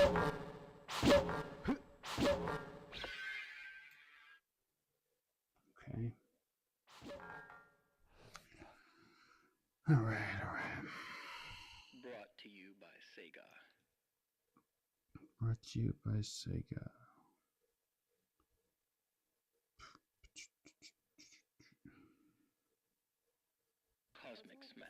Okay. All right. Brought to you by Sega. Brought to you by Sega. Cosmic Smash.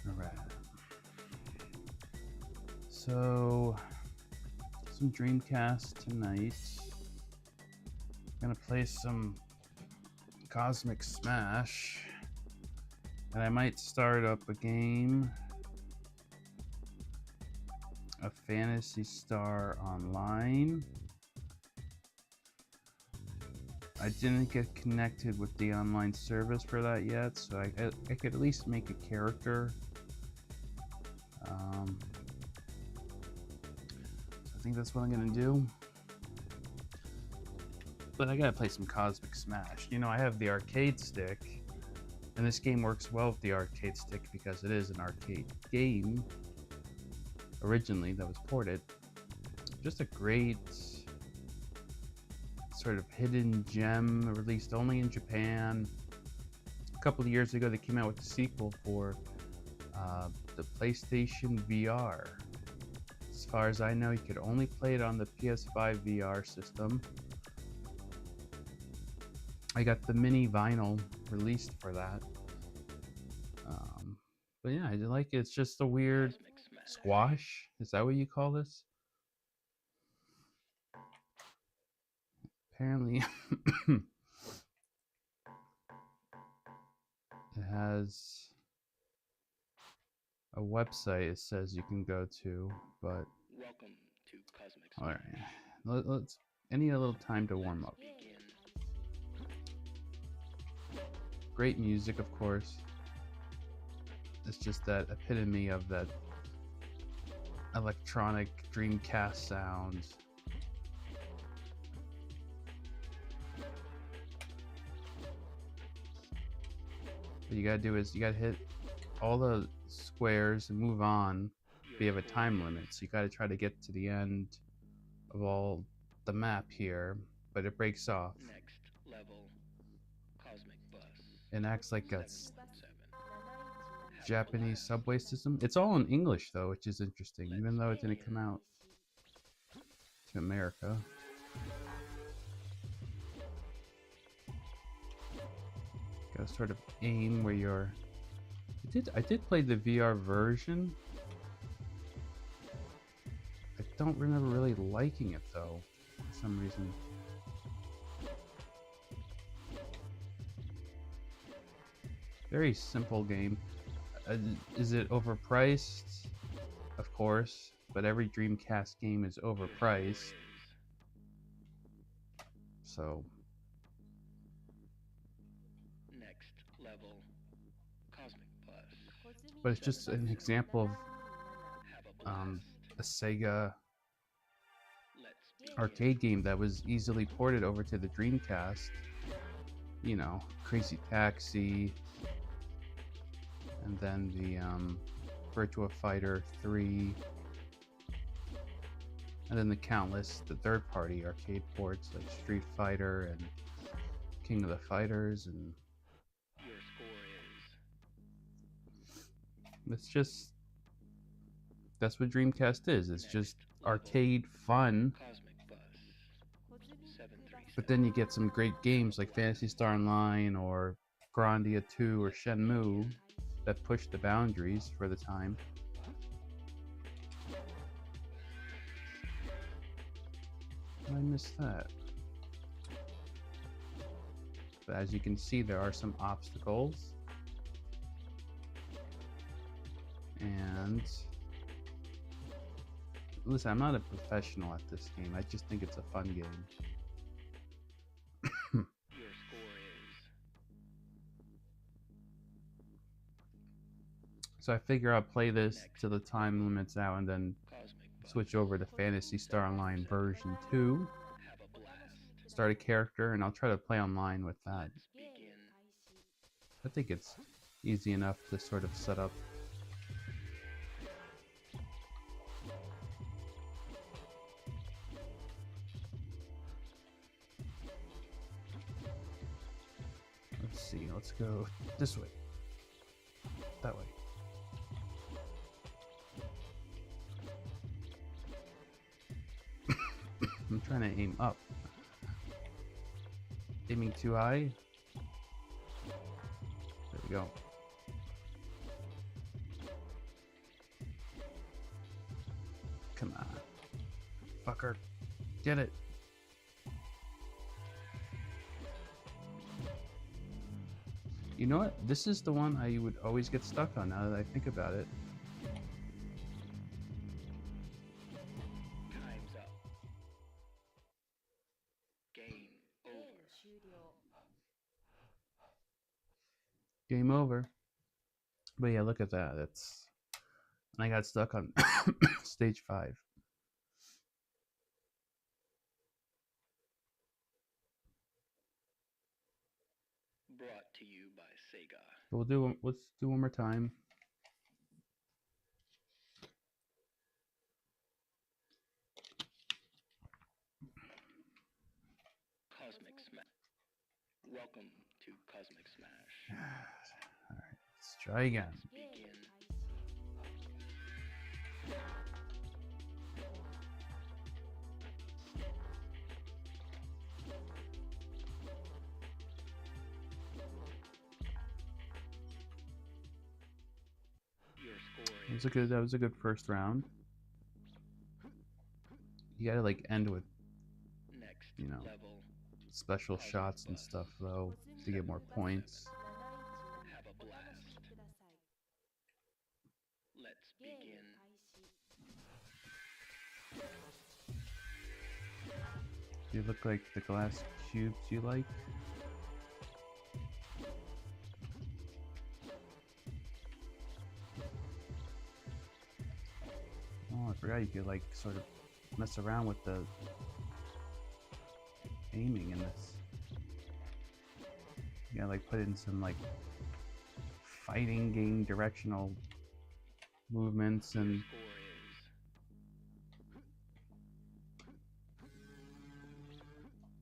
All right. So, some Dreamcast tonight. Gonna play some Cosmic Smash, and I might start up a game of Phantasy Star Online. I didn't get connected with the online service for that yet, so I could at least make a character. So I think that's what I'm gonna do. But I gotta play some Cosmic Smash. You know, I have the arcade stick, and this game works well with the arcade stick because it is an arcade game originally that was ported. Just a great sort of hidden gem, released only in Japan. A couple of years ago, they came out with the sequel for the PlayStation VR. As far as I know, you could only play it on the PS5 VR system. I got the mini vinyl released for that. But yeah, I like it. It's just a weird squash. Is that what you call this? Apparently, it has a website it says you can go to, but Welcome to Cosmic all Smash. right. Let's. I need a little time to warm up. Begin. Great music, of course. It's just that epitome of that electronic Dreamcast sound. What you gotta do is you gotta hit all the squares and move on. We have a time limit, so you gotta try to get to the end of all the map here, but it breaks off. Next level. Cosmic Bus. It acts like a 7.7. Japanese subway system. It's all in English though, which is interesting, even though it didn't come out to America. Gotta sort of aim where you're. I did play the VR version. I don't remember really liking it though, for some reason. Very simple game. Is it overpriced? Of course, but every Dreamcast game is overpriced. So. Next level. Cosmic Bus. But it's just an example of a Sega arcade game that was easily ported over to the Dreamcast. You know, Crazy Taxi, and then the Virtua Fighter 3, and then the countless, the third-party arcade ports like Street Fighter and King of the Fighters, and Your score is. it's just That's what Dreamcast is. It's Next just level. arcade fun, Cosmic Bus. 737. but then you get some great games like Phantasy Star Online or Grandia 2 or Let's Shenmue begin. that push the boundaries for the time. I missed that. But as you can see, there are some obstacles. And listen, I'm not a professional at this game. I just think it's a fun game. Your score is So I figure I'll play this till the time limit's out and then Cosmic Bus. switch over to Phantasy Star Online version 2, Have a blast. start a character, and I'll try to play online with that. Let's begin. I think it's easy enough to sort of set up. Let's see, let's go this way. That way. I'm trying to aim up. Aiming too high. There we go. Come on. Fucker. Get it. You know what? This is the one I would always get stuck on now that I think about it. Time's up. Game over. Game over. But yeah, look at that. That's... I got stuck on stage 5. Brought to you by Sega. Let's do one more time. Cosmic Smash. Welcome to Cosmic Smash. Alright, let's try again. Let's begin. Your score is That was a good first round. You gotta like end with, next you know, level. special shots and stuff though to get more points. Have a blast. Let's begin. You look like the glass cubes you like. Oh, I forgot you could like sort of mess around with the aiming in this. You gotta like put in some like fighting game directional movements and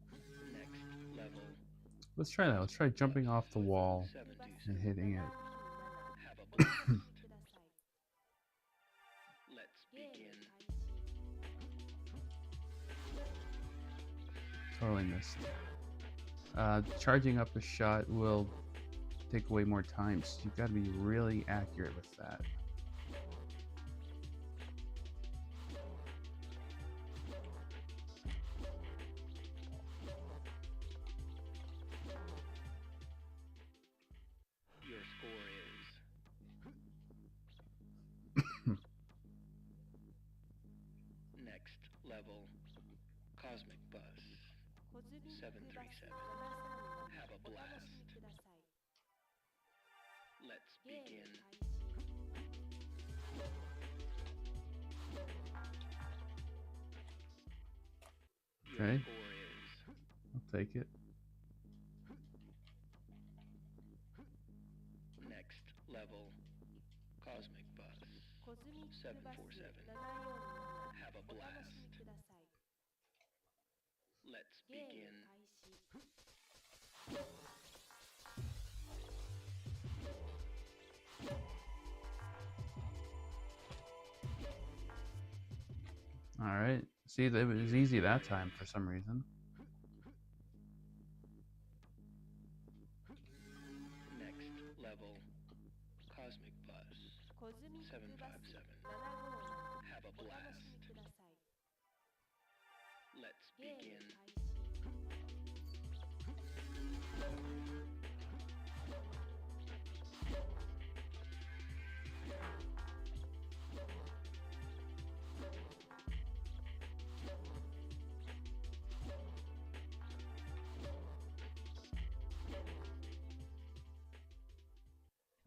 Score is next level. let's try that. Let's try jumping off the wall 727. and hitting it. Have a blast. Let's begin. Totally missed. Charging up a shot will take away more time, so you've got to be really accurate with that. Your score is next level. Cosmic Bus 737. Have a blast. Let's begin. Your Okay. score is I'll take it. next level. Cosmic Bus 747. Have a blast. Let's begin. Alright. See, it was easy that time for some reason. Next level. Cosmic Bus. 757. Have a blast. Let's begin.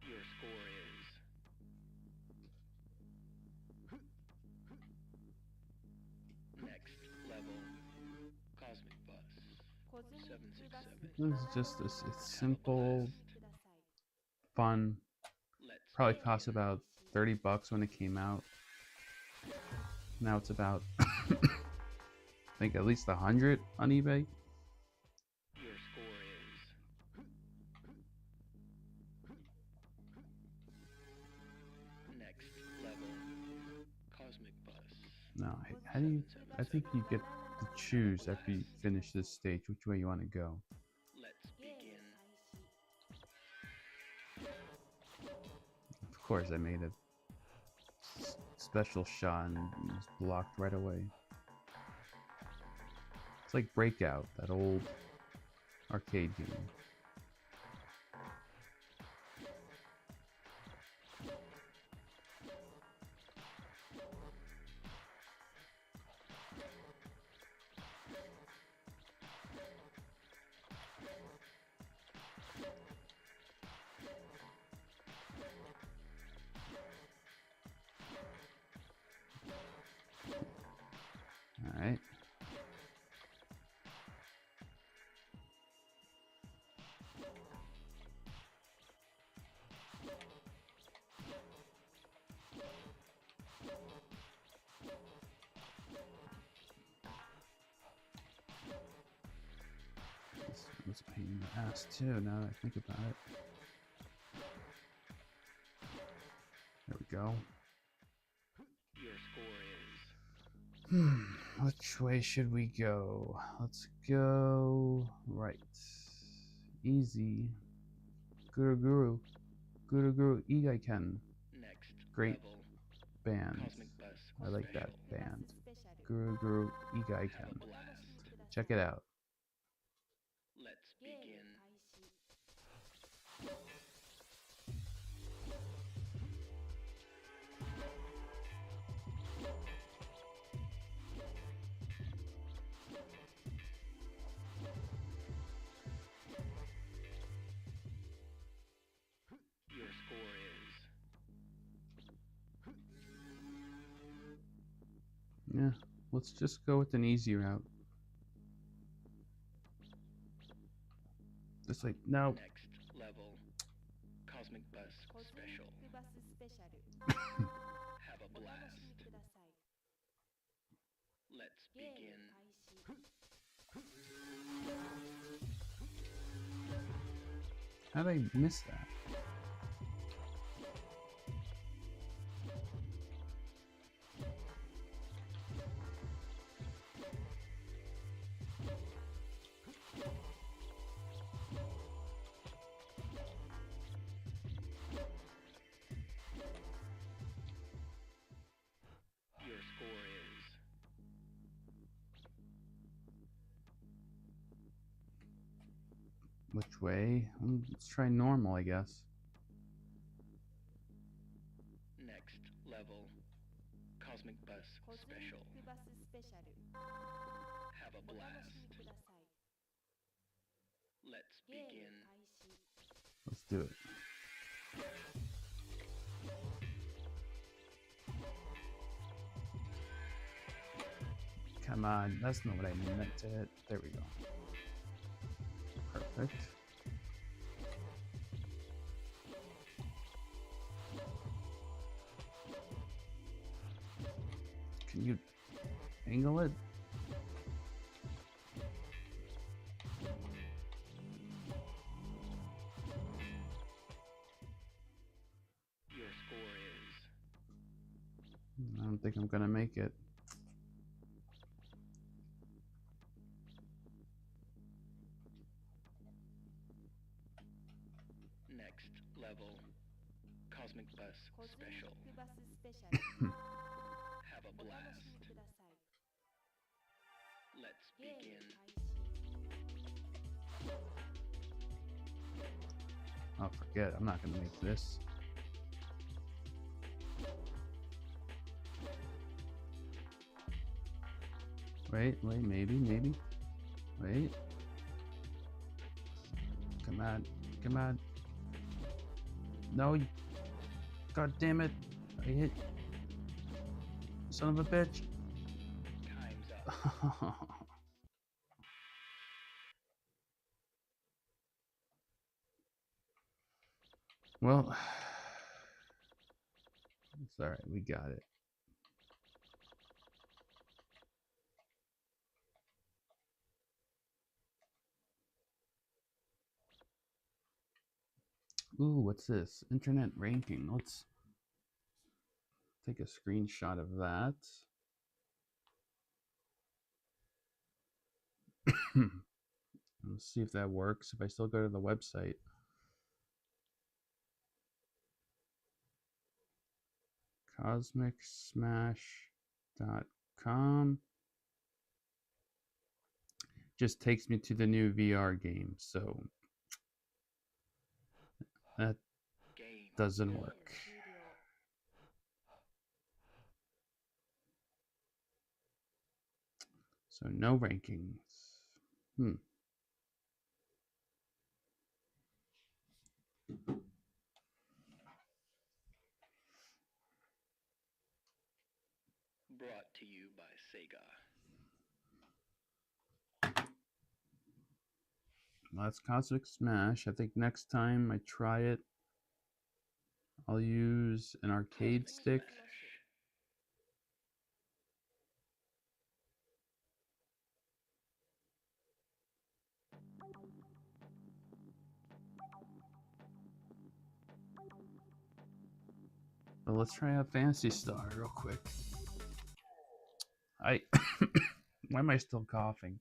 Your score is next level. Cosmic Bus. 767. This is just a Have a simple, blast. fun. Let's Probably begin. cost about $30 when it came out. Now it's about, I think at least 100 on eBay. Your score is next level. Cosmic Bus. No, how do you? I think you get to choose after you finish this stage which way you want to go. Let's begin. Of course, I made a special shot and it was blocked right away. It's like Breakout, that old arcade game. Alright. This was a pain in the ass too, now that I think about it. There we go. Your score is Which way should we go? Let's go right. Easy. Guru Guru. Guru Guru Igaiken. next Great level. band. Cosmic Bus. I like that Special. band. Guru Guru Have Igaiken. a blast. Check it out. Let's begin. Your score is Yeah, let's just go with an easy route. Just like, no. next level. Cosmic Bus Special. Have a blast. Let's begin. How did I miss that? Your score is Which way? Let's try normal, I guess. next level. Cosmic Bus Special. Have a blast. Let's begin. Let's do it. Come on, that's not what I meant to hit. There we go. Perfect. Can you angle it? Your score is I don't think I'm gonna make it. Cosmic Bus Special. コズミックバススペシャル Have a お楽 blast. しみください Let's ゲーム begin. 開始 Oh, forget. I'm not gonna make this. Wait, maybe. Wait. Come on. No, you... God damn it. I hit... Son of a bitch. Time's up. Well, it's alright. We got it. Ooh, what's this? Internet ranking. Let's take a screenshot of that. Let's see if that works. If I still go to the website. CosmicSmash.com. Just takes me to the new VR game, so that Game doesn't ゲーム work. 終了 So no rankings. brought to you by Sega. Well, that's Cosmic Smash. I think next time I try it, I'll use an arcade Cosmic stick. Smash. But let's try out Phantasy Star real quick. Why am I still coughing?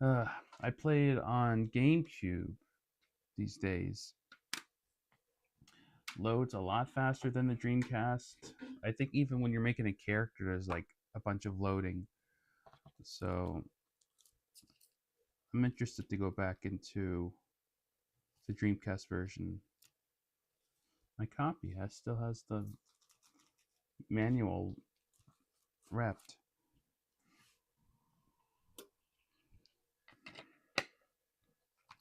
I play it on GameCube these days. Loads a lot faster than the Dreamcast. I think even when you're making a character, there's like a bunch of loading. So I'm interested to go back into the Dreamcast version. My copy still has the manual wrapped.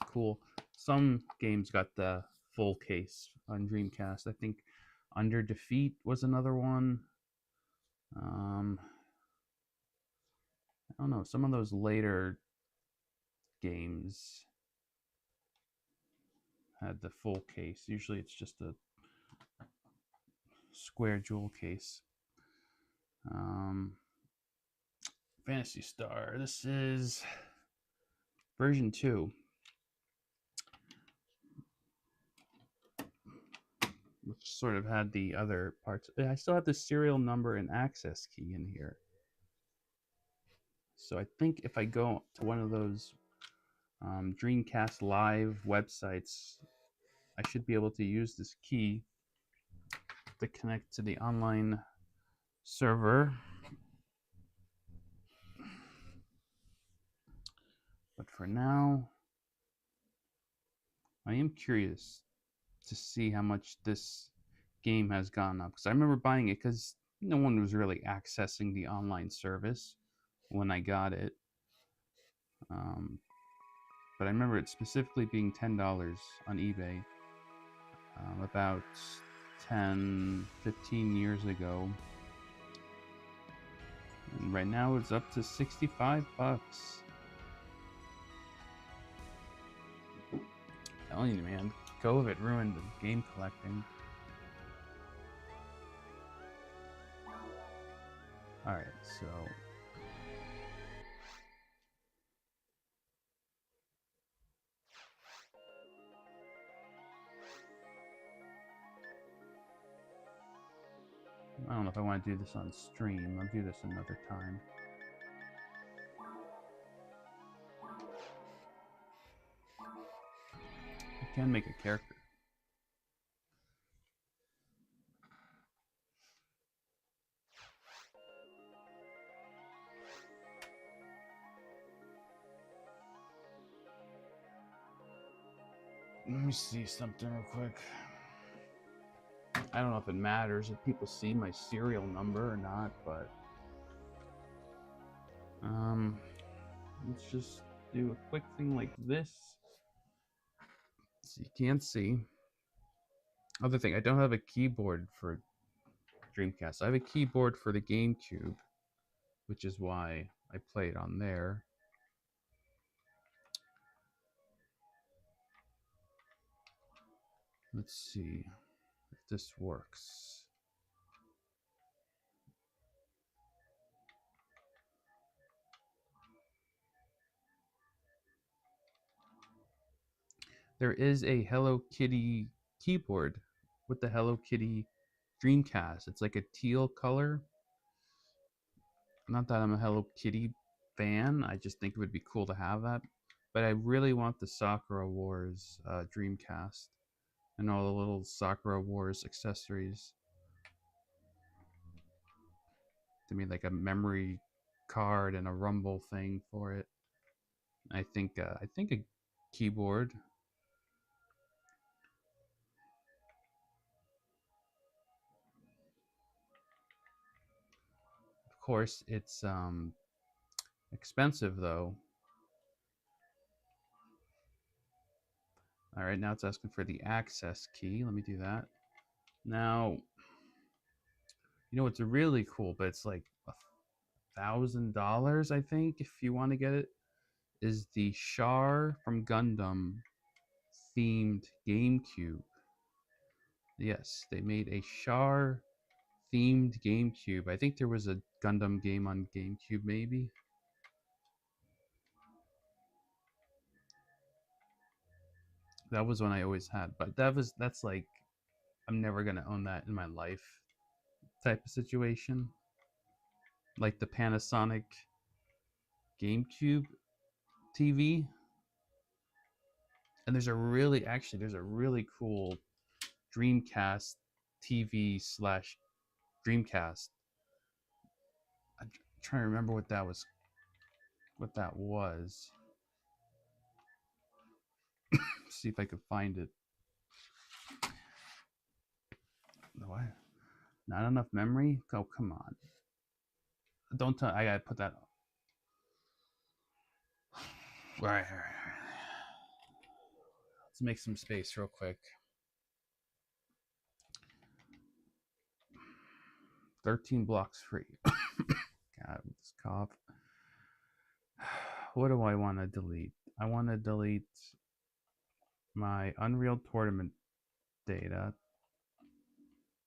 Cool. Some games got the full case on Dreamcast. I think Under Defeat was another one. I don't know. Some of those later games had the full case. Usually it's just a square jewel case. Phantasy Star. This is version 2. Which sort of had the other parts. I still have the serial number and access key in here. So I think if I go to one of those Dreamcast Live websites, I should be able to use this key to connect to the online server. But for now, I am curious to see how much this game has gone up. Because I remember buying it because no one was really accessing the online service when I got it. But I remember it specifically being $10 on eBay about 10, 15 years ago. And right now it's up to 65 bucks. I'm telling you, man, COVID ruined the game collecting. Alright, so I don't know if I want to do this on stream. I'll do this another time. I can make a character. Let me see something real quick. I don't know if it matters if people see my serial number or not, but let's just do a quick thing like this. So you can't see. Other thing, I don't have a keyboard for Dreamcast. I have a keyboard for the GameCube, which is why I play it on there. Let's see if this works. There is a Hello Kitty keyboard with the Hello Kitty Dreamcast. It's like a teal color. Not that I'm a Hello Kitty fan. I just think it would be cool to have that. But I really want the Sakura Wars Dreamcast and all the little Sakura Wars accessories. To me, like a memory card and a rumble thing for it. I think a keyboard. Of course, it's expensive though. All right, now it's asking for the access key. Let me do that. Now, you know it's really cool, but it's like $1,000, I think, if you want to get it. Is the Char from Gundam themed GameCube? Yes, they made a Char themed GameCube. I think there was a Gundam game on GameCube, maybe. That was one I always had, but that's like I'm never gonna own that in my life type of situation. Like the Panasonic GameCube TV. And there's a really cool Dreamcast TV slash Dreamcast. I'm trying to remember what that was. See if I could find it. What? Not enough memory? Oh, come on. Don't tell. I gotta put that. All right. Let's make some space real quick. 13 blocks free. God, this cough. What do I want to delete? I want to delete my Unreal Tournament data.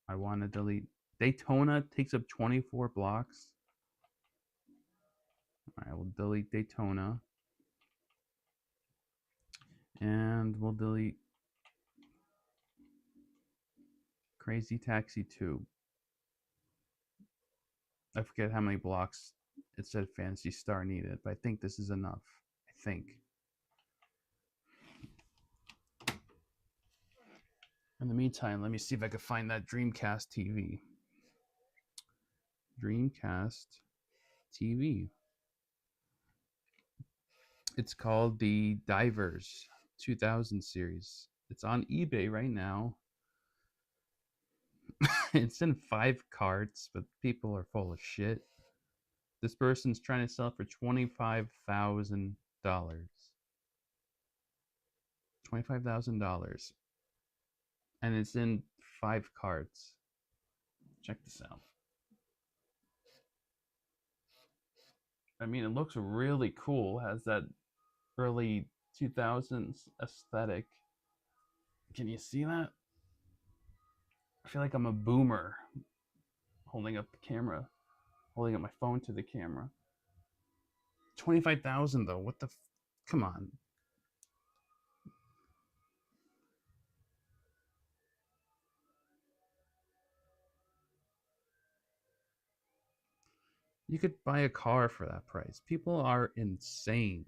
I want to delete Daytona. Takes up 24 blocks. All right, we'll delete Daytona. And we'll delete Crazy Taxi 2. I forget how many blocks it said Phantasy Star needed, but I think this is enough. I think. In the meantime, let me see if I can find that Dreamcast TV. Dreamcast TV. It's called the Divers 2000 series. It's on eBay right now. It's in 5 carts, but people are full of shit. This person's trying to sell it for $25,000. $25,000. And it's in 5 carts. Check this out. I mean, it looks really cool. It has that early 2000s aesthetic. Can you see that? I feel like I'm a boomer holding up the camera, holding up my phone to the camera. 25,000 though. What the? Come on. You could buy a car for that price. People are insane.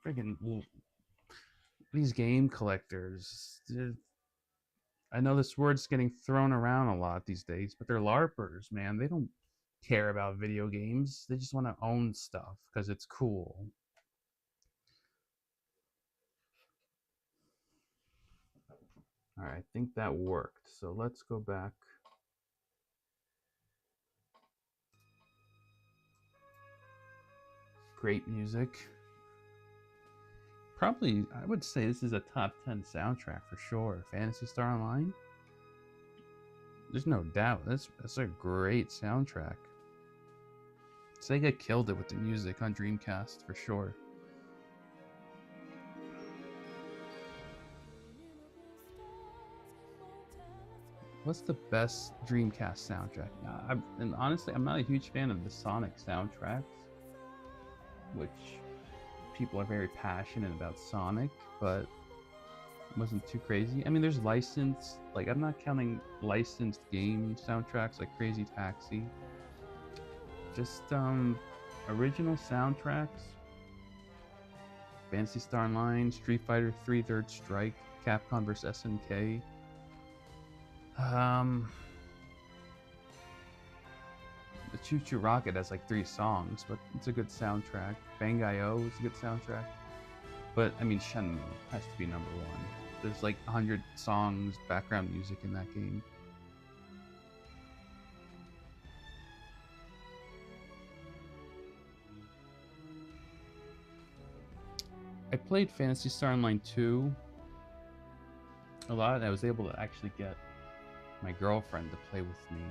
Freaking these game collectors. I know this word's getting thrown around a lot these days, but they're LARPers, man. They don't care about video games. They just want to own stuff because it's cool. All right, I think that worked. So let's go back. Great music. Probably, I would say this is a top 10 soundtrack for sure. Phantasy Star Online? There's no doubt. That's a great soundtrack. Sega killed it with the music on Dreamcast for sure. What's the best Dreamcast soundtrack? And honestly, I'm not a huge fan of the Sonic soundtracks, which people are very passionate about Sonic, but wasn't too crazy. I mean, there's licensed, like I'm not counting licensed game soundtracks like Crazy Taxi. Just original soundtracks. Phantasy Star Online, Street Fighter 3 Third Strike, Capcom vs SNK. The Choo Choo Rocket has like 3 songs, but it's a good soundtrack. Bang.io is a good soundtrack. But I mean, Shenmue has to be number 1. There's like 100 songs, background music in that game. I played Phantasy Star Online 2 a lot. I was able to actually get my girlfriend to play with me.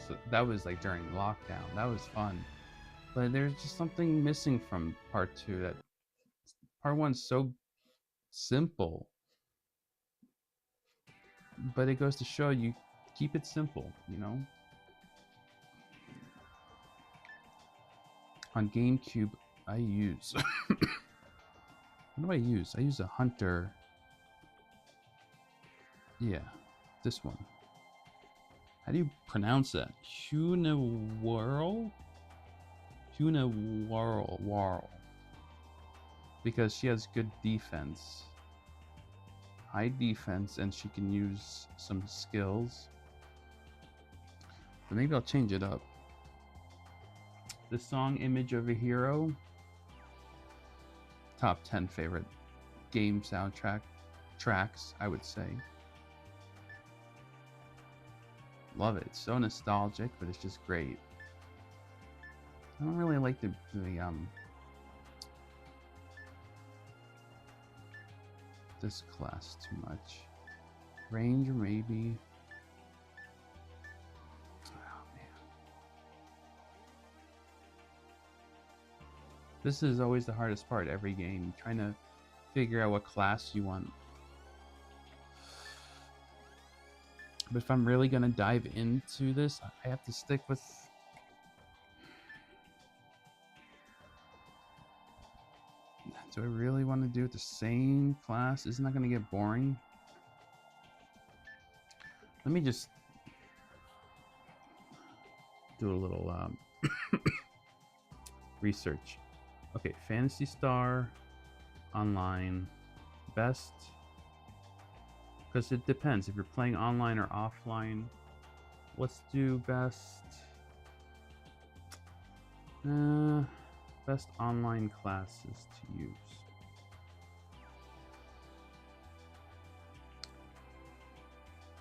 So that was like during lockdown. That was fun. But there's just something missing from part 2. That part 1's so simple. But it goes to show you keep it simple, you know? On GameCube, I use what do I use? I use a Hunter. Yeah, this one. How do you pronounce that? Hunawurl? Hunawurl. Because she has good defense. High defense, and she can use some skills. But maybe I'll change it up. The song Image of a Hero. Top 10 favorite game soundtrack tracks, I would say. Love it. It's so nostalgic, but it's just great. I don't really like this class too much. Ranger maybe. Oh man. This is always the hardest part every game, trying to figure out what class you want. But if I'm really gonna dive into this, I have to stick with do I really want to do it the same class? Isn't that gonna get boring? Let me just do a little research. Okay, Phantasy Star Online best, because it depends if you're playing online or offline. Let's do best best online classes to use.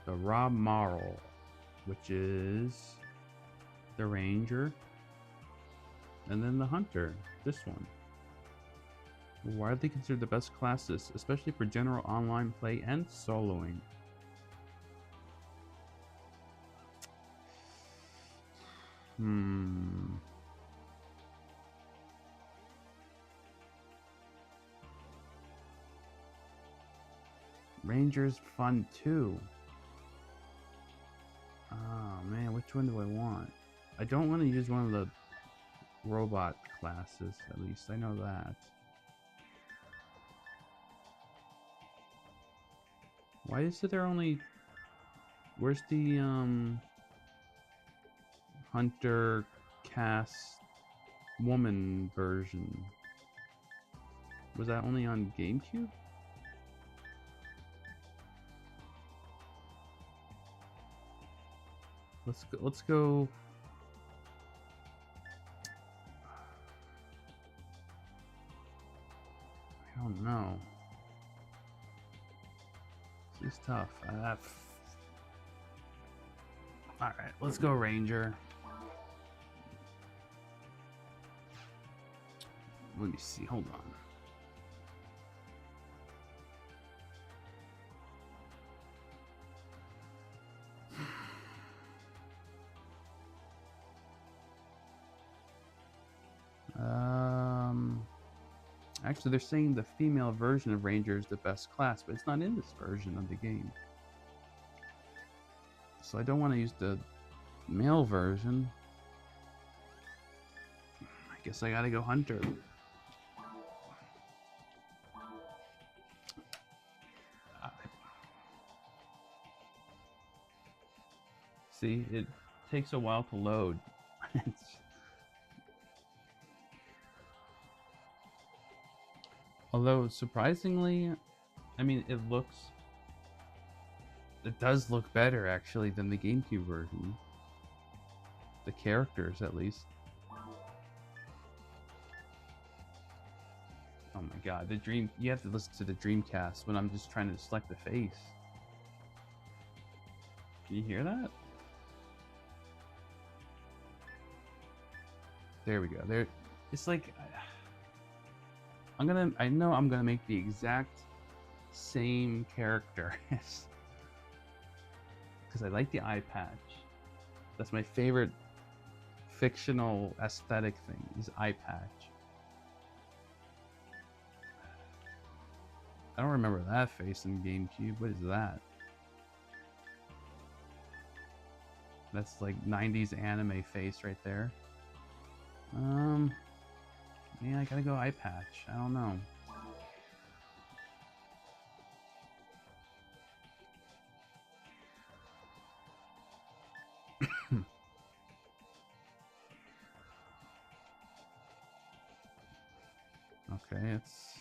The Rob Marl, which is the Ranger, and then the Hunter, this one. Why are they considered the best classes, especially for general online play and soloing? Ranger's fun too. Oh man, which one do I want? I don't want to use one of the robot classes, at least I know that. Why is it there only... Where's the Hunter cast woman version? Was that only on GameCube? Let's go. I don't know. Just tough. Alright, let's go Ranger. Let me see, hold on. Actually, they're saying the female version of Ranger is the best class, but it's not in this version of the game. So I don't want to use the male version. I guess I gotta go Hunter. See, it takes a while to load. Although, surprisingly, I mean, it does look better, actually, than the GameCube version. The characters, at least. Oh my god, you have to listen to the Dreamcast when I'm just trying to select the face. Can you hear that? There we go. There, it's like... I know I'm gonna make the exact same character because I like the eye patch. That's my favorite fictional aesthetic thing, is eye patch. I don't remember that face in GameCube. What is that? That's like 90s anime face right there. Yeah, I gotta go eye patch. I don't know. Okay, it's...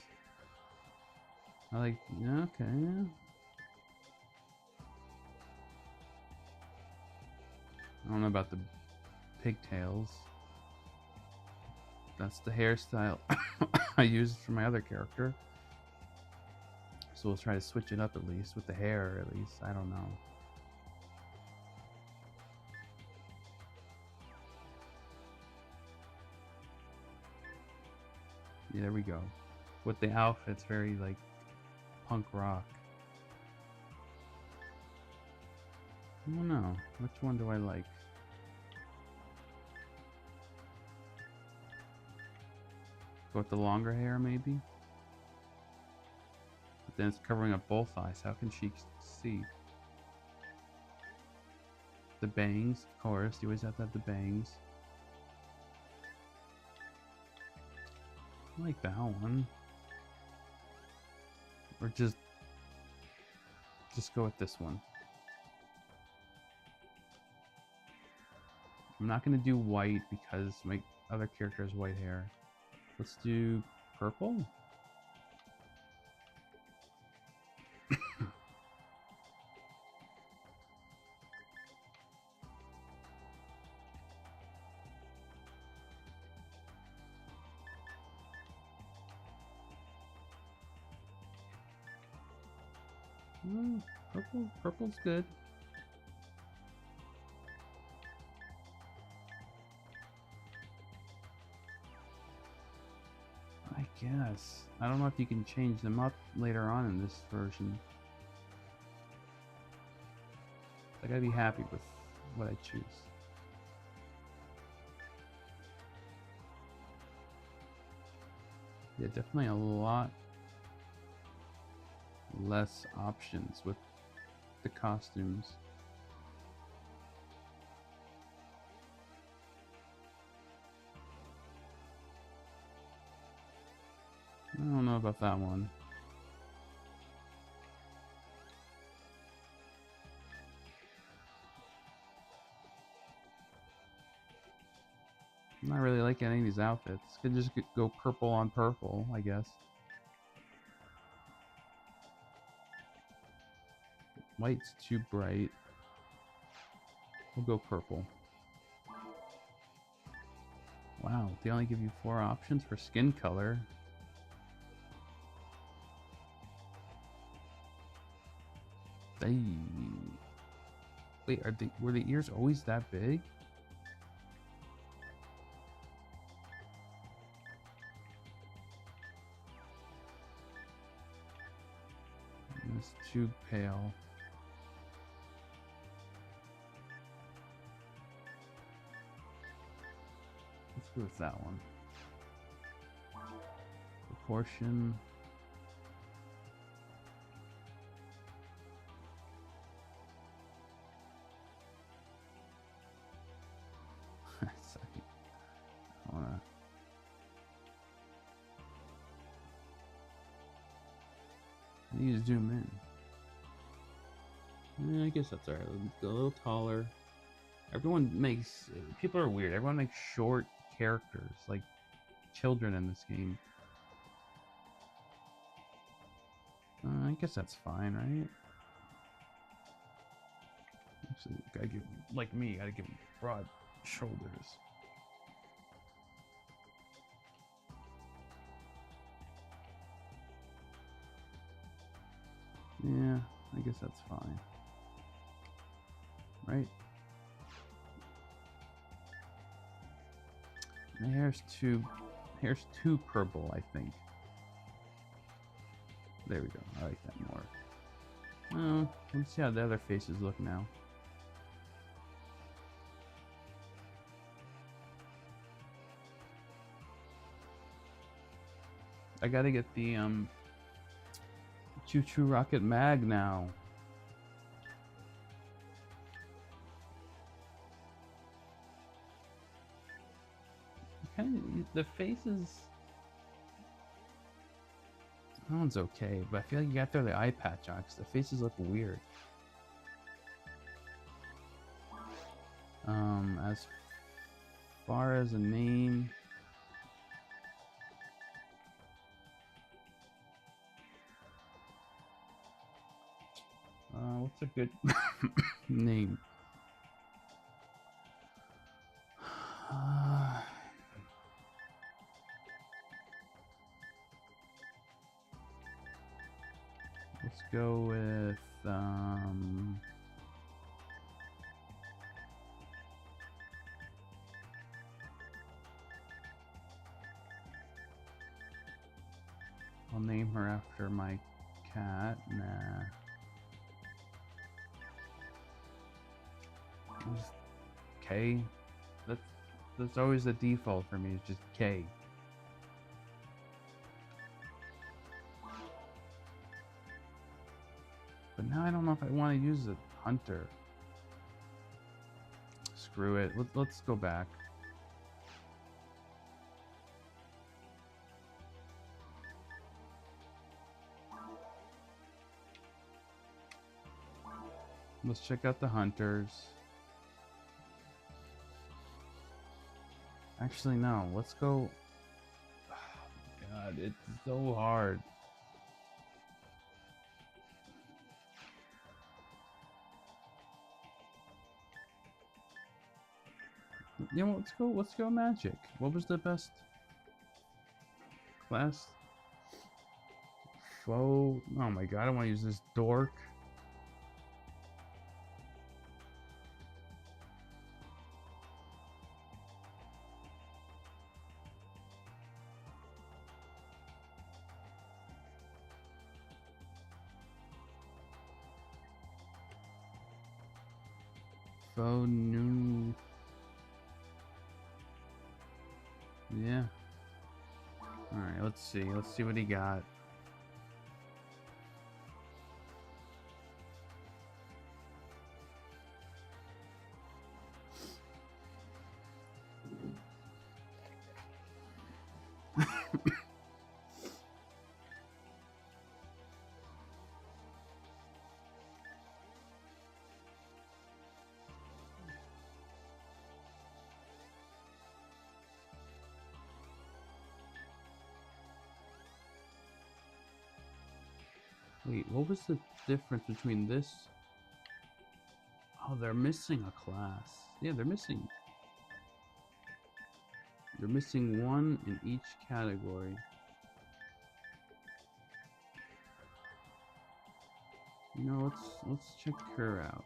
I like... Yeah, okay, yeah. I don't know about the pigtails. That's the hairstyle I used for my other character. So we'll try to switch it up at least, with the hair at least. I don't know. Yeah, there we go. With the outfits, very like punk rock. I don't know. Which one do I like? Go with the longer hair, maybe? But then it's covering up both eyes. How can she see? The bangs, of course. You always have to have the bangs. I like that one. Or just go with this one. I'm not going to do white because my other character has white hair. Let's do purple. Purple's good. I guess. I don't know if you can change them up later on in this version. I gotta be happy with what I choose. Yeah, definitely a lot less options with the costumes. I don't know about that one. I'm not really liking any of these outfits. Could just go purple on purple, I guess. White's too bright. We'll go purple. Wow, they only give you 4 options for skin color. They wait, were the ears always that big? It's too pale. Let's go with that one. Proportion. Second. I need to zoom in. I guess that's alright. Let's go a little taller. People are weird. Everyone makes short characters, like children in this game. I guess that's fine, right? Actually, gotta give, like me, gotta give him broad shoulders. Yeah, I guess that's fine. Right? The hair's too purple, I think. There we go. I like that more. Let's see how the other faces look now. I gotta get the Choo Choo Rocket Mag now. The faces. That one's okay, but I feel like you gotta throw the eye patch on because the faces look weird. As far as a name, what's a good name? Let's go with I'll name her after my cat. Nah. Just K. That's always the default for me. It's just K. But now I don't know if I want to use a hunter. Screw it. Let's go back. Let's check out the hunters. Actually, no. Let's go. Oh, God, it's so hard. You know, let's go magic. What was the best class? Foe. Oh my god, I don't want to use this dork. Foe new. Yeah. Alright, let's see. Let's see what he got. Wait, what was the difference between this? Oh, they're missing a class. Yeah, they're missing. They're missing one in each category. You know, let's check her out.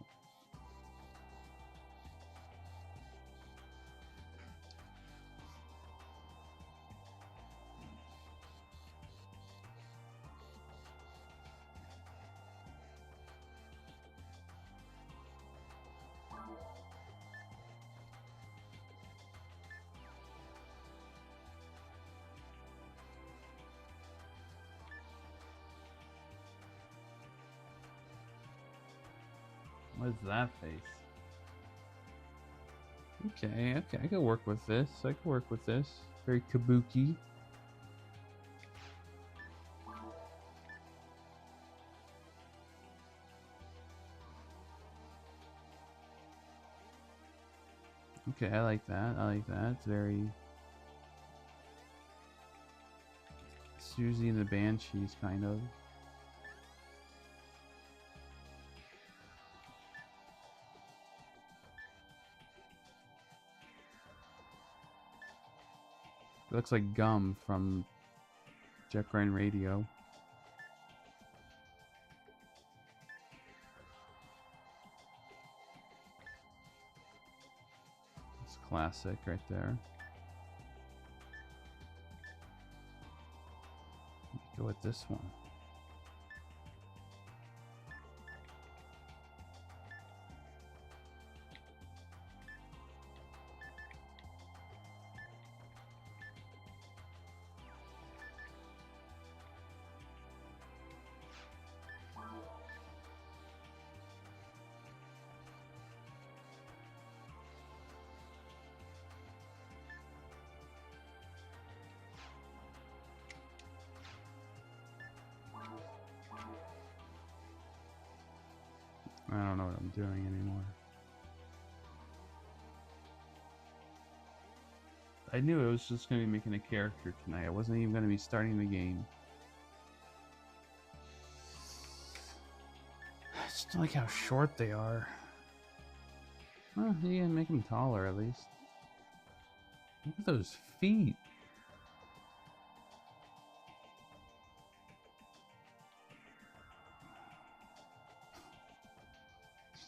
What is that face? Okay, I can work with this. I can work with this. Very kabuki. Okay, I like that. I like that. It's very Susie and the Banshees, kind of. It looks like gum from Jet Grind Radio. It's classic right there. Go with this one. I don't know what I'm doing anymore. I knew I was just going to be making a character tonight. I wasn't even going to be starting the game. I just don't like how short they are. Well, you can make them taller at least. Look at those feet.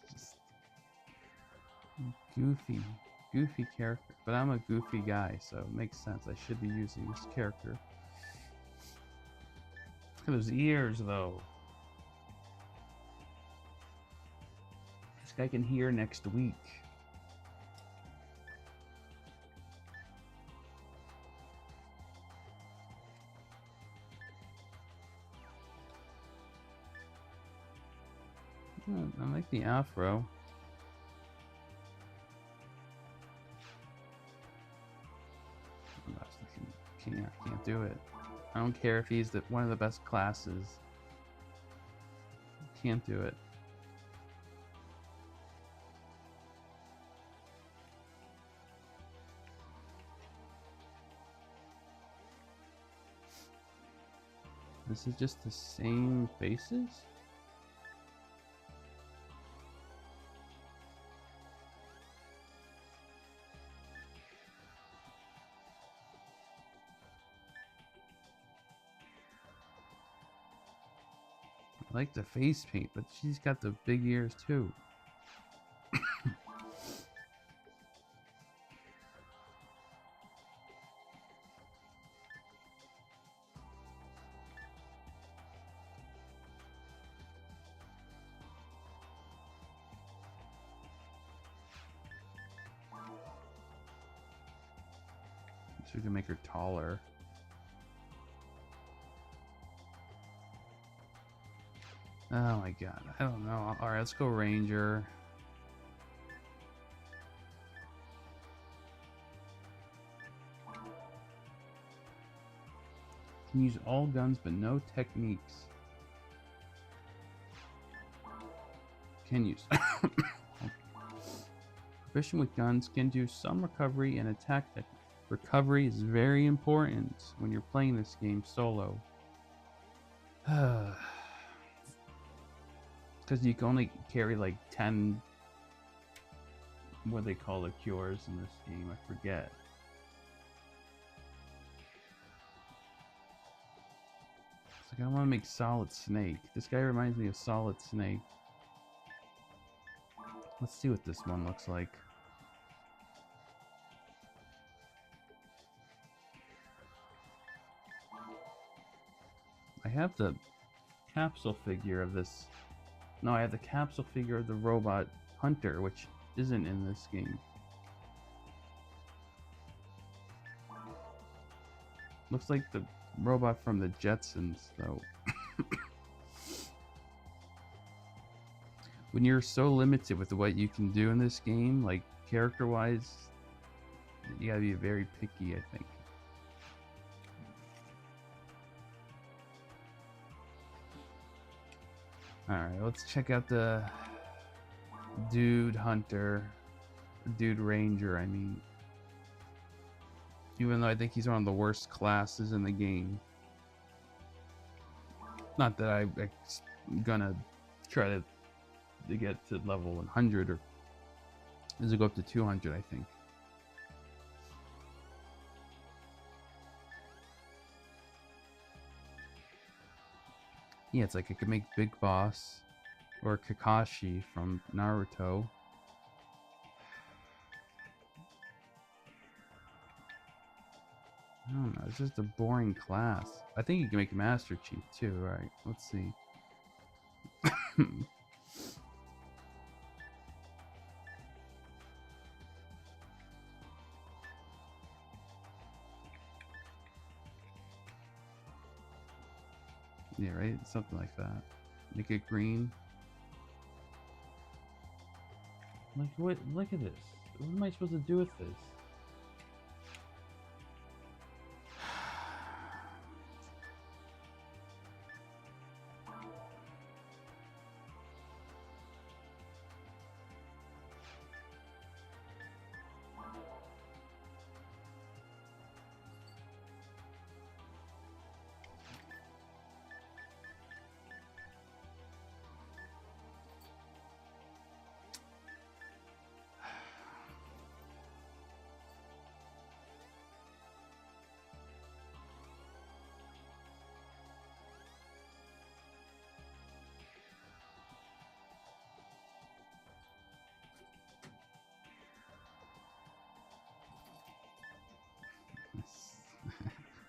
Just goofy character. But I'm a goofy guy, so it makes sense. I should be using this character. Look at those ears, though. This guy can hear next week. I like the afro. Can't do it. I don't care if he's one of the best classes. Can't do it. This is just the same faces? I like the face paint, but she's got the big ears too. So we can make her taller. Oh my god, I don't know. Alright, let's go Ranger. Can use all guns but no techniques. Can use. Proficient with guns, can do some recovery and attack technique. Recovery is very important when you're playing this game solo. Because you can only carry like 10, what they call the cures in this game, I forget. It's I want to make Solid Snake. This guy reminds me of Solid Snake. Let's see what this one looks like. I have the capsule figure of this. No, I have the capsule figure of the robot Hunter, which isn't in this game. Looks like the robot from the Jetsons, though. When you're so limited with what you can do in this game, like character-wise, you gotta be very picky, I think. Alright, let's check out the Dude Hunter. Dude Ranger, I mean. Even though I think he's one of the worst classes in the game. Not that I'm gonna try to get to level 100, or does it go up to 200, I think. Yeah, it's like I could make Big Boss or Kakashi from Naruto. I don't know, it's just a boring class. I think you can make Master Chief too, right? Let's see. Yeah, right? Something like that. Make it green. Like, what? Look at this. What am I supposed to do with this?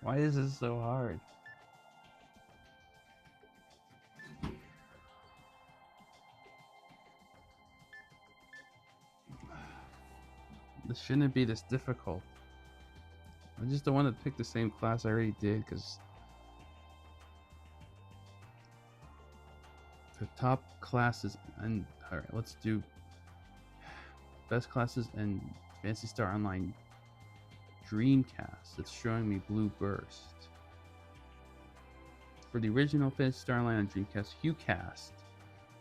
Why is this so hard? This shouldn't be this difficult. I just don't want to pick the same class I already did, because the top classes, and alright, let's do best classes and Phantasy Star Online Dreamcast. It's showing me Blue Burst. For the original Phantasy Star Online on Dreamcast, HuCast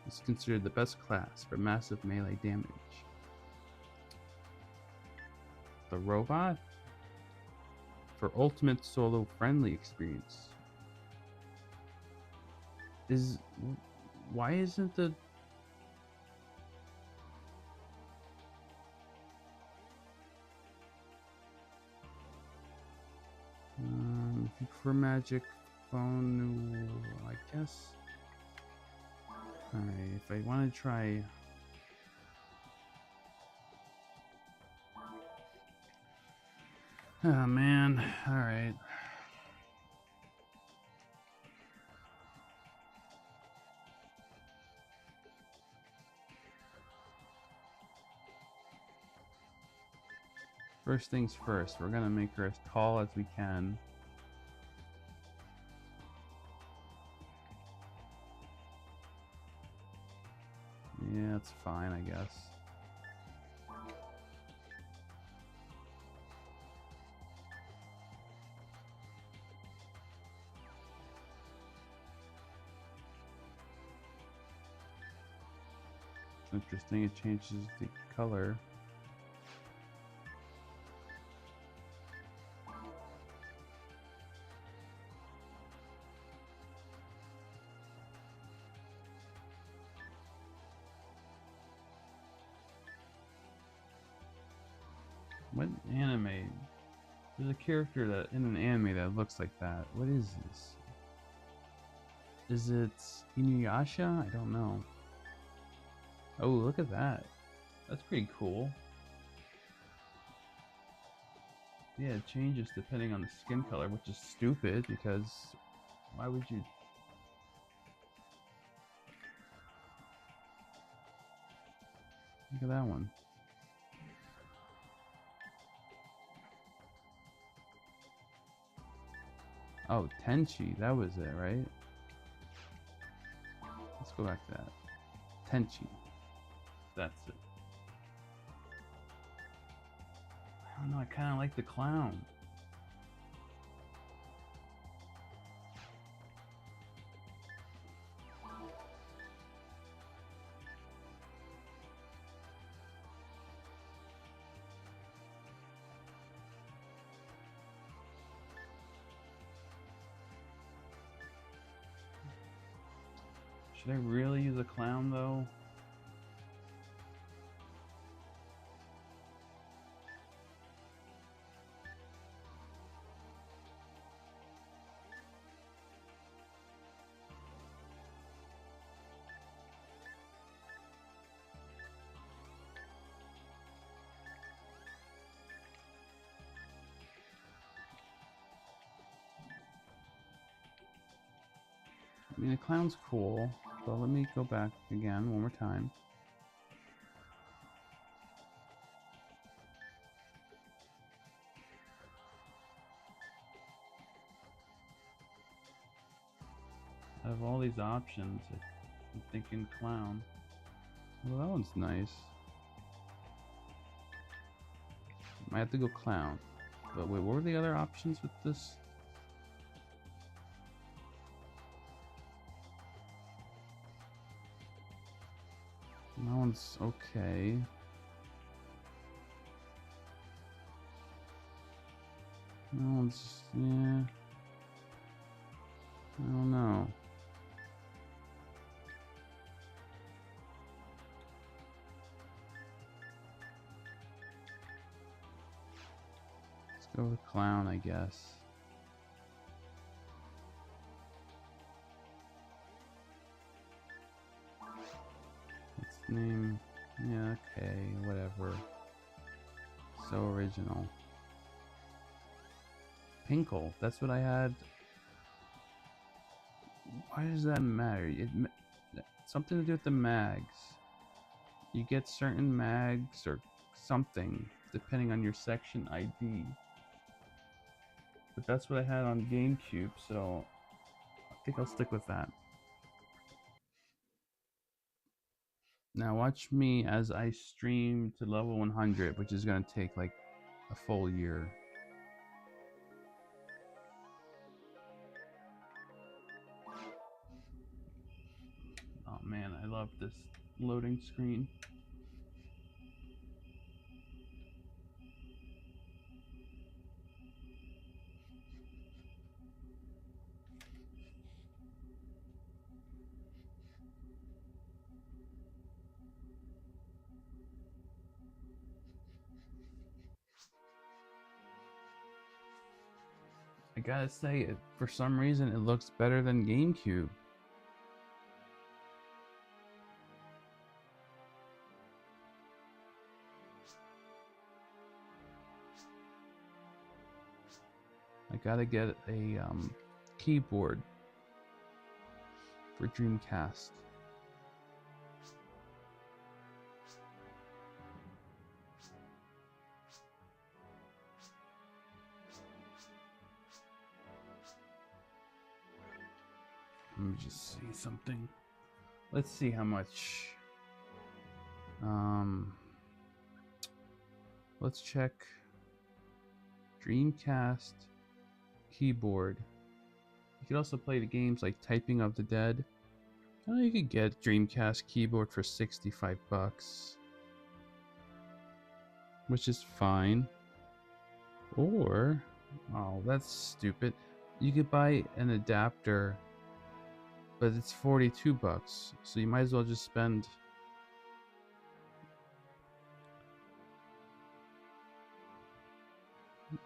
is considered the best class for massive melee damage. The robot for ultimate solo friendly experience. Why isn't the if you prefer magic phone, I guess. Alright, if I want to try oh man, alright. First things first, we're gonna make her as tall as we can. Yeah, it's fine, I guess. Interesting, it changes the color. What anime? There's a character that in an anime that looks like that. What is this? Is it Inuyasha? I don't know. Oh, look at that. That's pretty cool. Yeah, it changes depending on the skin color, which is stupid because why would you? Look at that one. Oh, Tenchi, that was it, right? Let's go back to that. Tenchi. That's it. I don't know, I kind of like the clown. Should I really use a clown though? I mean, the clown's cool, but let me go back again one more time. Out of all these options, I'm thinking clown. Well, that one's nice. Might have to go clown. But wait, what were the other options with this? That one's okay. That one's, yeah. I don't know. Let's go with clown, I guess. Let's name, yeah, okay, whatever. So original. Pinkle, that's what I had. Why does that matter? Something to do with the mags. You get certain mags or something depending on your section ID. But that's what I had on GameCube, so I think I'll stick with that. Now watch me as I stream to level 100, which is going to take like a full year. Oh man, I love this loading screen. I gotta say, for some reason, it looks better than GameCube. I gotta get a keyboard for Dreamcast. Let me just see something. Let's see how much. Let's check Dreamcast keyboard. You could also play the games like Typing of the Dead. Oh, you could get Dreamcast keyboard for 65 bucks, which is fine. Or, oh, that's stupid. You could buy an adapter, but it's 42 bucks. So you might as well just spend.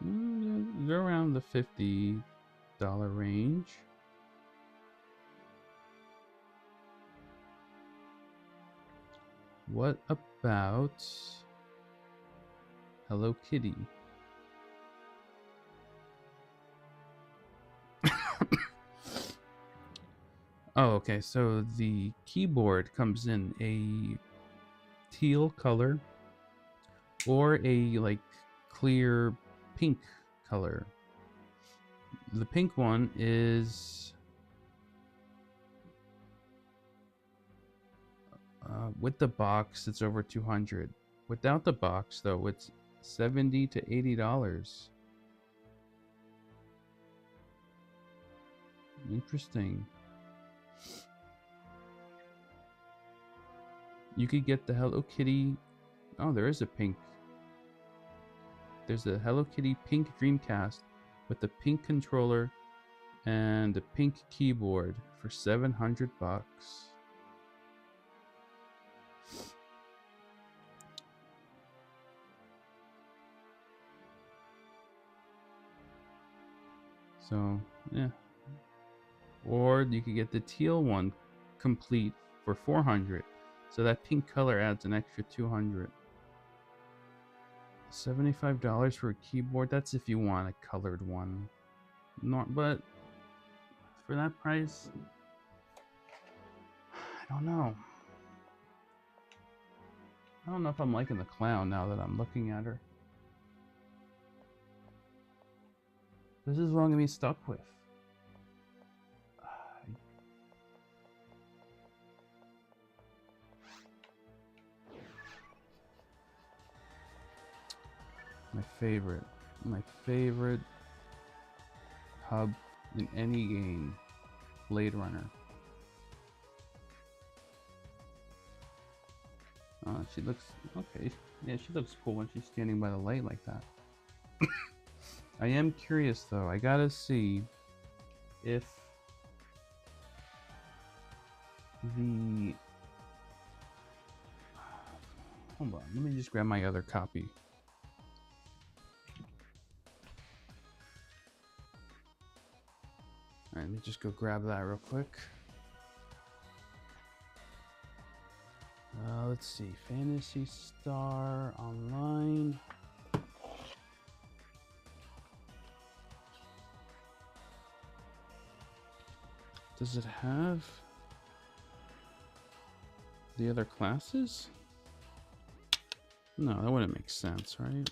They're around the $50 range. What about Hello Kitty? Oh, okay. So the keyboard comes in a teal color or a like clear pink color. The pink one is with the box it's over 200. Without the box though, it's $70 to $80. Interesting. You could get the Hello Kitty. Oh, there is a pink. There's a Hello Kitty pink Dreamcast with the pink controller and the pink keyboard for $700. So, yeah. Or you could get the teal one complete for $400. So that pink color adds an extra $200. $75 for a keyboard. That's if you want a colored one. Not, but for that price, I don't know. I don't know if I'm liking the clown now that I'm looking at her. This is what I'm gonna be stuck with. My favorite hub in any game, Blade Runner. She looks okay. Yeah, she looks cool when she's standing by the light like that. I am curious though. I gotta see if the... Hold on, let me just grab my other copy. Alright, let me just go grab that real quick. Let's see, Phantasy Star Online. Does it have the other classes? No, that wouldn't make sense, right?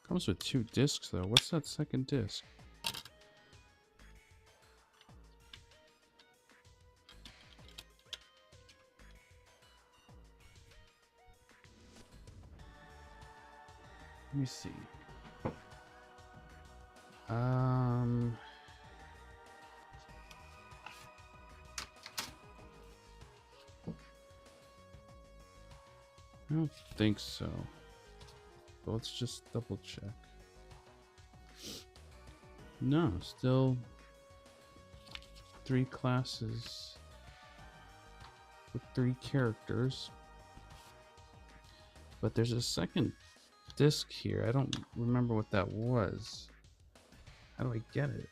Comes with 2 discs though. What's that second disc? Let me see. I don't think so. But let's just double check. No, still 3 classes with 3 characters. But there's a second disc here. I don't remember what that was. How do I get it?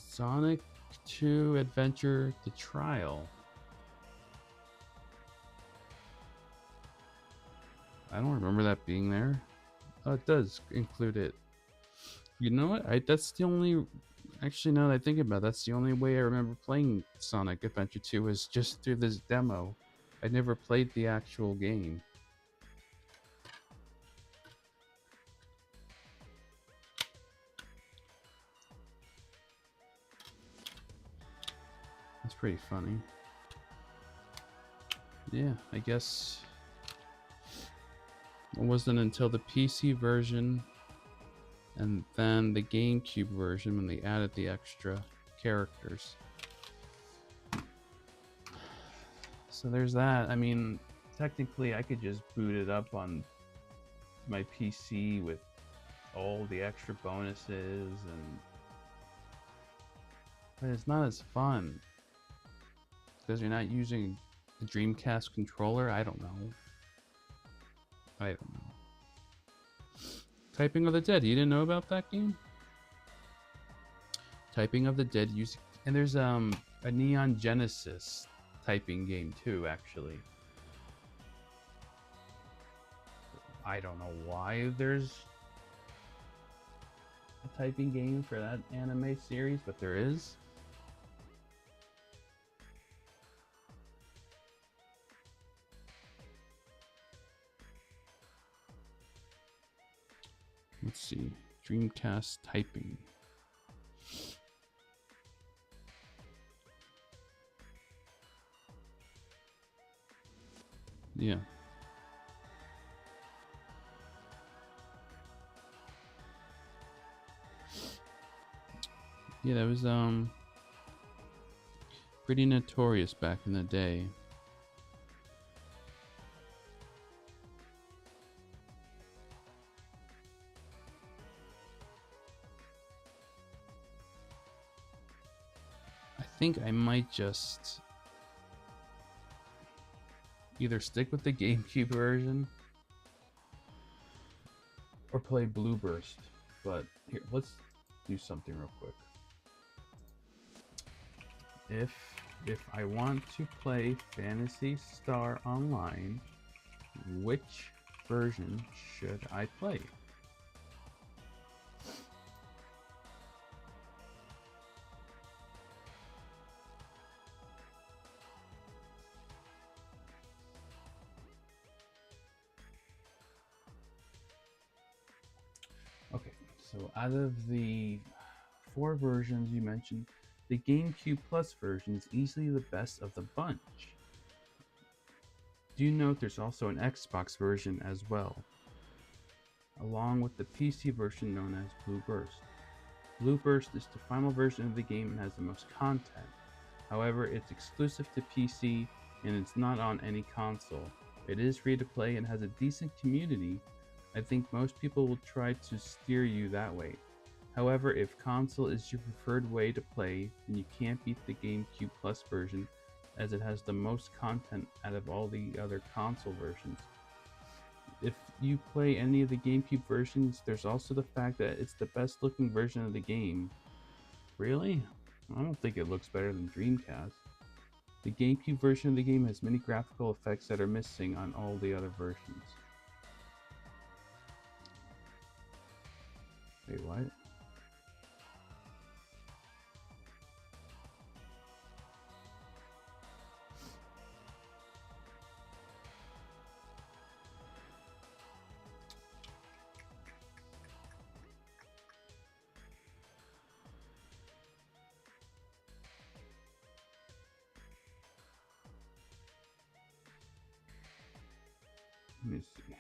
Sonic 2 Adventure The Trial. I don't remember that being there. Oh, it does include it. You know what? That's the only... Actually, now that I think about it, that's the only way I remember playing Sonic Adventure 2 was just through this demo. I never played the actual game. That's pretty funny. Yeah, I guess it wasn't until the PC version and then the GameCube version when they added the extra characters. So there's that. I mean, technically I could just boot it up on my PC with all the extra bonuses, but it's not as fun because you're not using A Dreamcast controller? I don't know. I don't know. Typing of the Dead. You didn't know about that game? Typing of the Dead using, and there's a Neon Genesis typing game too, actually. I don't know why there's a typing game for that anime series, but there is. Let's see. Dreamcast typing. Yeah. Yeah, that was pretty notorious back in the day. I think I might just either stick with the GameCube version or play Blue Burst. But here, let's do something real quick. If I want to play Phantasy Star Online, which version should I play? Okay, so out of the 4 versions you mentioned, the GameCube Plus version is easily the best of the bunch. Do note there's also an Xbox version as well, along with the PC version known as Blue Burst. Blue Burst is the final version of the game and has the most content. However, it's exclusive to PC and it's not on any console. It is free to play and has a decent community. I think most people will try to steer you that way. However, if console is your preferred way to play, then you can't beat the GameCube Plus version as it has the most content out of all the other console versions. If you play any of the GameCube versions, there's also the fact that it's the best looking version of the game. Really? I don't think it looks better than Dreamcast. The GameCube version of the game has many graphical effects that are missing on all the other versions. Wait, what? Let me see.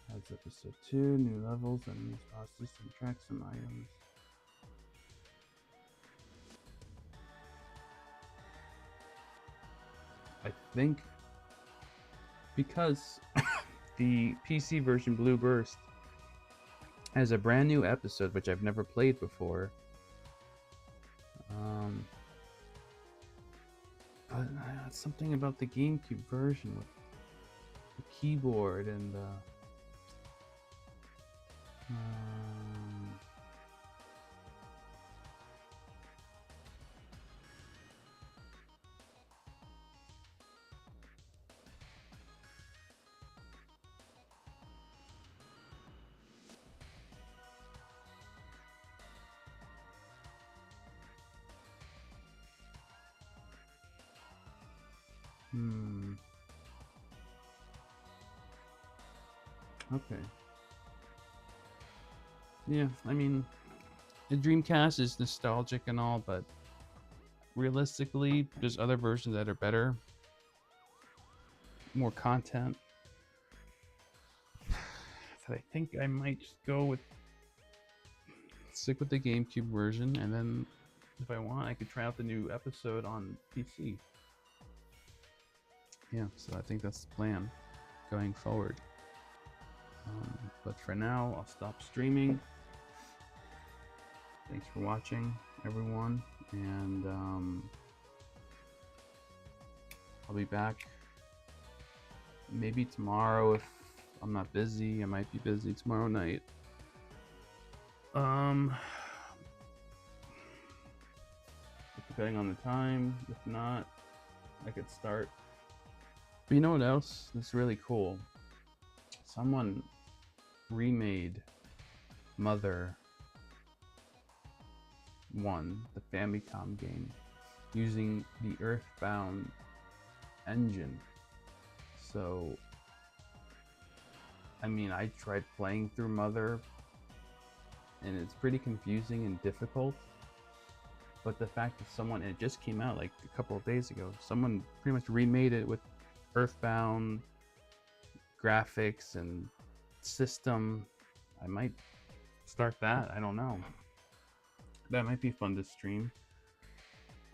That's episode 2, new levels, enemies, bosses, some tracks, some items. I think because the PC version Blue Burst has a brand new episode which I've never played before. But something about the GameCube version with the keyboard and okay. Yeah, I mean, the Dreamcast is nostalgic and all, but realistically, there's other versions that are better, more content. So I think I might just stick with the GameCube version, and then if I want, I could try out the new episode on PC. Yeah, so I think that's the plan going forward. But for now, I'll stop streaming. Thanks for watching, everyone, and I'll be back maybe tomorrow if I'm not busy. I might be busy tomorrow night. Depending on the time. If not, I could start. But you know what else is really cool? Someone remade Mother 1, the Famicom game, using the Earthbound engine. So, I mean, I tried playing through Mother, and it's pretty confusing and difficult. But the fact that someone, and it just came out like a couple of days ago, someone pretty much remade it with Earthbound graphics and system. I might start that. I don't know. That might be fun to stream.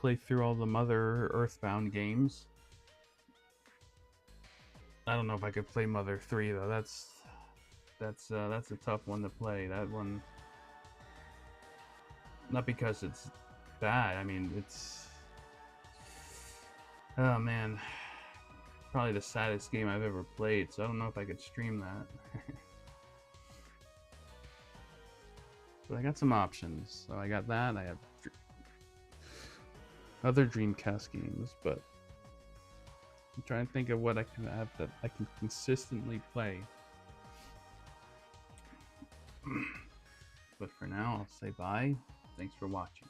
Play through all the Mother Earthbound games. I don't know if I could play Mother 3 though. That's a tough one to play. That one, not because it's bad. I mean, it's, oh man, probably the saddest game I've ever played. So I don't know if I could stream that. But I got some options. So I got that. I have other Dreamcast games, but I'm trying to think of what I can have that I can consistently play. But for now, I'll say bye. Thanks for watching.